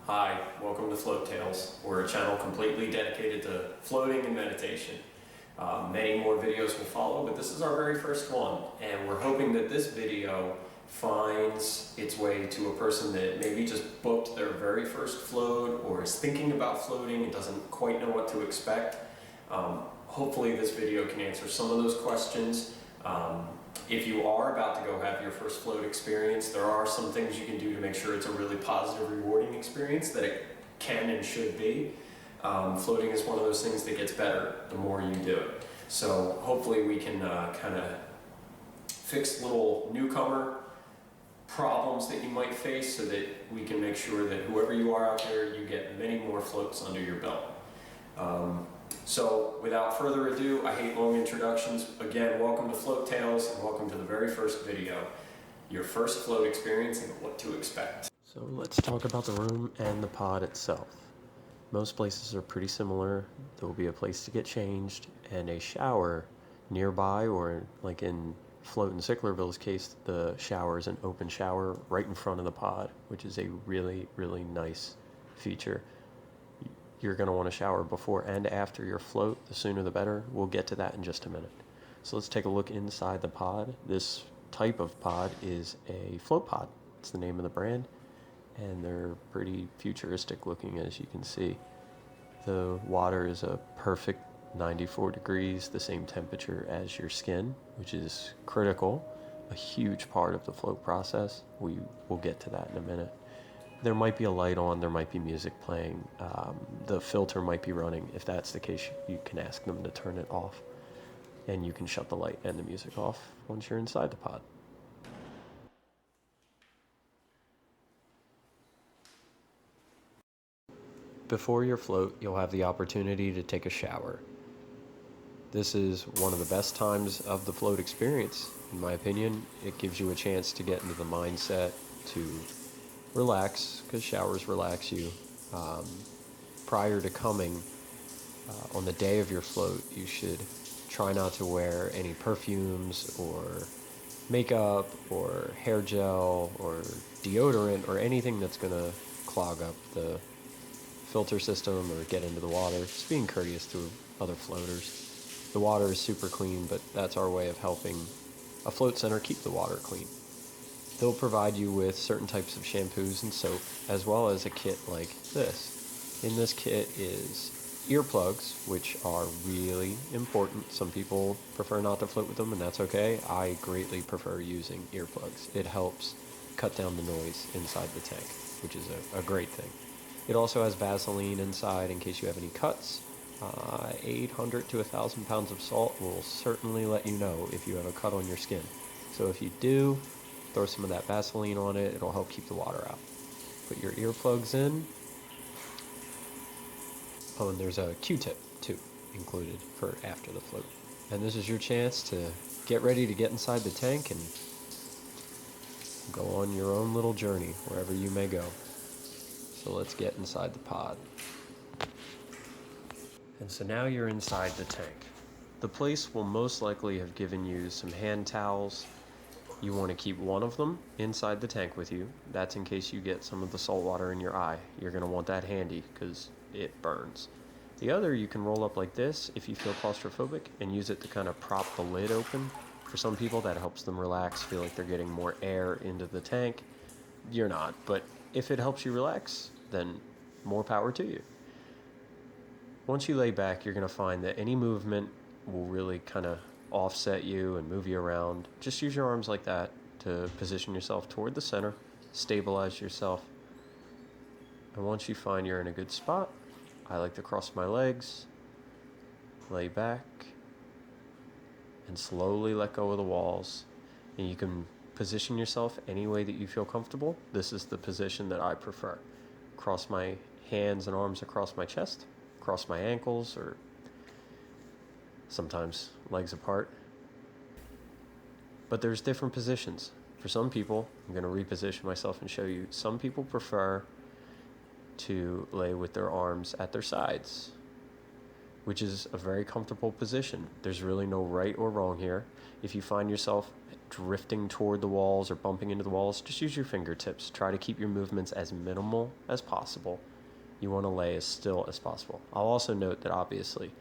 Hi, welcome to Float Tales. We're a channel completely dedicated to floating and meditation. Many more videos will follow, but this is our very first one, and we're hoping that this video finds its way to a person that maybe just booked their very first float or is thinking about floating and doesn't quite know what to expect. Hopefully this video can answer some of those questions. If you are about to go have your first float experience, there are some things you can do to make sure it's a really positive, rewarding experience that it can and should be. Floating is one of those things that gets better the more you do it. So hopefully we can kind of fix little newcomer problems that you might face so that we can make sure that whoever you are out there, you get many more floats under your belt. So without further ado, I hate long introductions. Again, welcome to Float Tales and welcome to the very first video, your first float experience and what to expect. So let's talk about the room and the pod itself. Most places are pretty similar. There will be a place to get changed and a shower nearby, or like in Float in Sicklerville's case, the shower is an open shower right in front of the pod, which is a really, really nice feature. You're going to want to shower before and after your float. The sooner the better. We'll get to that in just a minute. So let's take a look inside the pod. This type of pod is a float pod. It's the name of the brand, and they're pretty futuristic looking, as you can see. The water is a perfect 94 degrees, the same temperature as your skin, which is critical, a huge part of the float process. We will get to that in a minute. There might be a light on, there might be music playing, the filter might be running. If that's the case, you can ask them to turn it off, and you can shut the light and the music off once you're inside the pod. Before your float, you'll have the opportunity to take a shower. This is one of the best times of the float experience, in my opinion. It gives you a chance to get into the mindset to relax, because showers relax you. Prior to coming, on the day of your float, you should try not to wear any perfumes or makeup or hair gel or deodorant or anything that's going to clog up the filter system or get into the water. Just being courteous to other floaters. The water is super clean, but that's our way of helping a float center keep the water clean. They'll provide you with certain types of shampoos and soap, as well as a kit like this. In this kit is earplugs, which are really important. Some people prefer not to float with them, and that's okay. I greatly prefer using earplugs. It helps cut down the noise inside the tank, which is a great thing. It also has Vaseline inside in case you have any cuts. 800 to 1,000 pounds of salt will certainly let you know if you have a cut on your skin. So if you do, throw some of that Vaseline on it. It'll help keep the water out. Put your earplugs in. Oh, and there's a Q-tip, too, included for after the float. And this is your chance to get ready to get inside the tank and go on your own little journey, wherever you may go. So let's get inside the pod. And so now you're inside the tank. The place will most likely have given you some hand towels. You want to keep one of them inside the tank with you. That's in case you get some of the salt water in your eye. You're going to want that handy because it burns. The other you can roll up like this if you feel claustrophobic and use it to kind of prop the lid open. For some people that helps them relax, feel like they're getting more air into the tank. You're not, but if it helps you relax, then more power to you. Once you lay back, you're going to find that any movement will really kind of offset you and move you around. Just use your arms like that to position yourself toward the center, stabilize yourself. And once you find you're in a good spot, I like to cross my legs, lay back, and slowly let go of the walls. And you can position yourself any way that you feel comfortable. This is the position that I prefer. Cross my hands and arms across my chest, cross my ankles, or sometimes legs apart. But there's different positions. For some people, I'm going to reposition myself and show you, some people prefer to lay with their arms at their sides. which is a very comfortable position. There's really no right or wrong here. If you find yourself drifting toward the walls or bumping into the walls, just use your fingertips. Try to keep your movements as minimal as possible. You want to lay as still as possible. I'll also note that obviously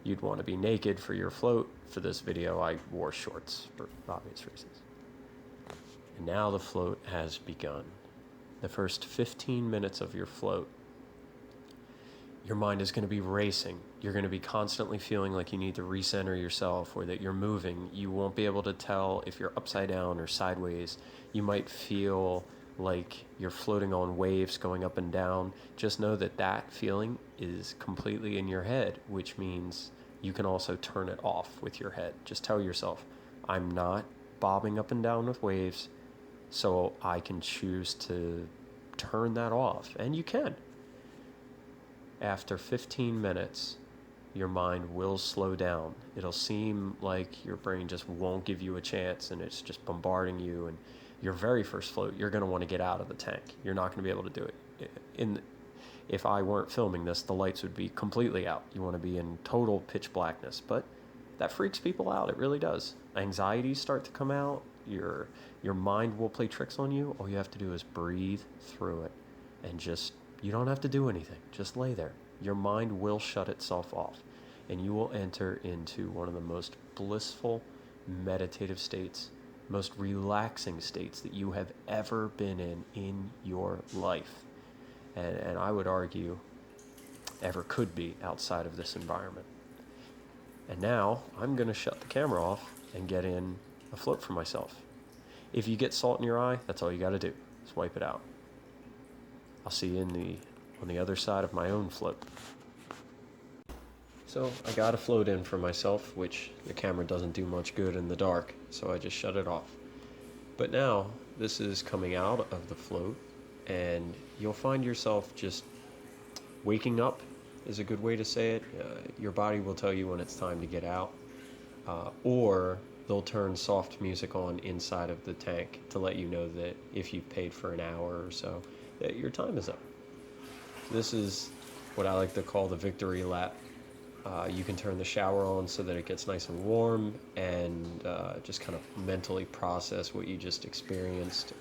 you'd want to be naked for your float. For this video, I wore shorts for obvious reasons. And now the float has begun. The first 15 minutes of your float, your mind is going to be racing. You're going to be constantly feeling like you need to recenter yourself or that you're moving. You won't be able to tell if you're upside down or sideways. You might feel like you're floating on waves going up and down. Just know that that feeling is completely in your head, which means you can also turn it off with your head. Just tell yourself, I'm not bobbing up and down with waves, so I can choose to turn that off. And you can. After 15 minutes, your mind will slow down. It'll seem like your brain just won't give you a chance and it's just bombarding you. And your very first float, you're going to want to get out of the tank. You're not going to be able to do it. If I weren't filming this, the lights would be completely out. You want to be in total pitch blackness, but that freaks people out. It really does. Anxieties start to come out. Your mind will play tricks on you. All you have to do is breathe through it and you don't have to do anything. Just lay there. Your mind will shut itself off, and you will enter into one of the most blissful, meditative states, most relaxing states that you have ever been in your life. And I would argue ever could be outside of this environment. And now I'm going to shut the camera off and get in a float for myself. If you get salt in your eye, that's all you got to do. Just wipe it out. I'll see you on the other side of my own float. So I got a float in for myself, which the camera doesn't do much good in the dark, so I just shut it off. But now this is coming out of the float, and you'll find yourself just waking up is a good way to say it. Your body will tell you when it's time to get out, or they'll turn soft music on inside of the tank to let you know that if you've paid for an hour or so, that your time is up. This is what I like to call the victory lap. You can turn the shower on so that it gets nice and warm and just kind of mentally process what you just experienced,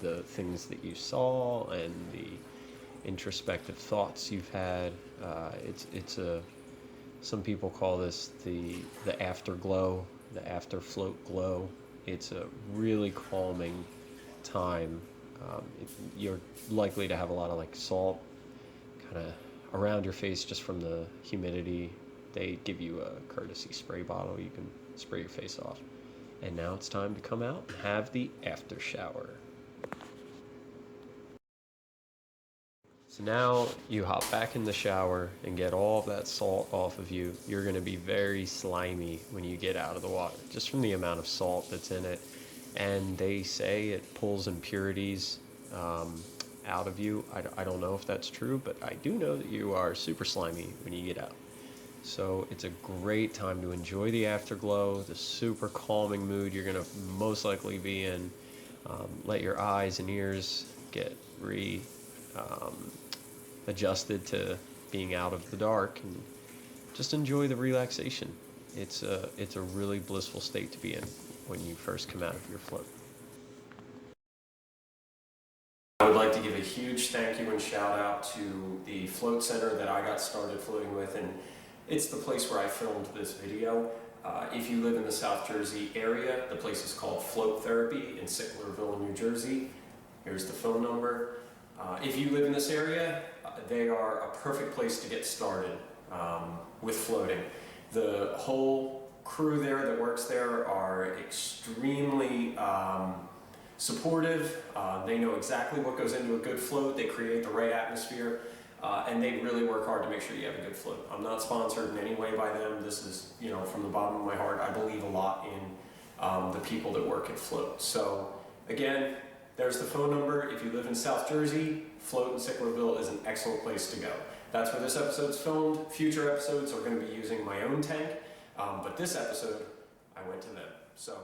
the things that you saw and the introspective thoughts you've had. Some people call this the afterglow, the after float glow. It's a really calming time. You're likely to have a lot of like salt kind of around your face just from the humidity. They give you a courtesy spray bottle. You can spray your face off. And now it's time to come out and have the after shower. So now you hop back in the shower and get all of that salt off of you. You're going to be very slimy when you get out of the water, just from the amount of salt that's in it. And they say it pulls impurities out of you. I don't know if that's true, but I do know that you are super slimy when you get out. So it's a great time to enjoy the afterglow, the super calming mood you're going to most likely be in. Let your eyes and ears get adjusted to being out of the dark and just enjoy the relaxation. It's a really blissful state to be in when you first come out of your float. I would like to give a huge thank you and shout out to the float center that I got started floating with, and it's the place where I filmed this video. If you live in the South Jersey area, the place is called Float Therapy in Sicklerville, New Jersey. Here's the phone number. If you live in this area, they are a perfect place to get started with floating. The whole crew there that works there are extremely supportive. They know exactly what goes into a good float. They create the right atmosphere, and they really work hard to make sure you have a good float. I'm not sponsored in any way by them. This is, from the bottom of my heart, I believe a lot in the people that work at Float. So again, there's the phone number. If you live in South Jersey, Float in Sicklerville is an excellent place to go. That's where this episode's filmed. Future episodes are going to be using my own tank, but this episode, I went to them. So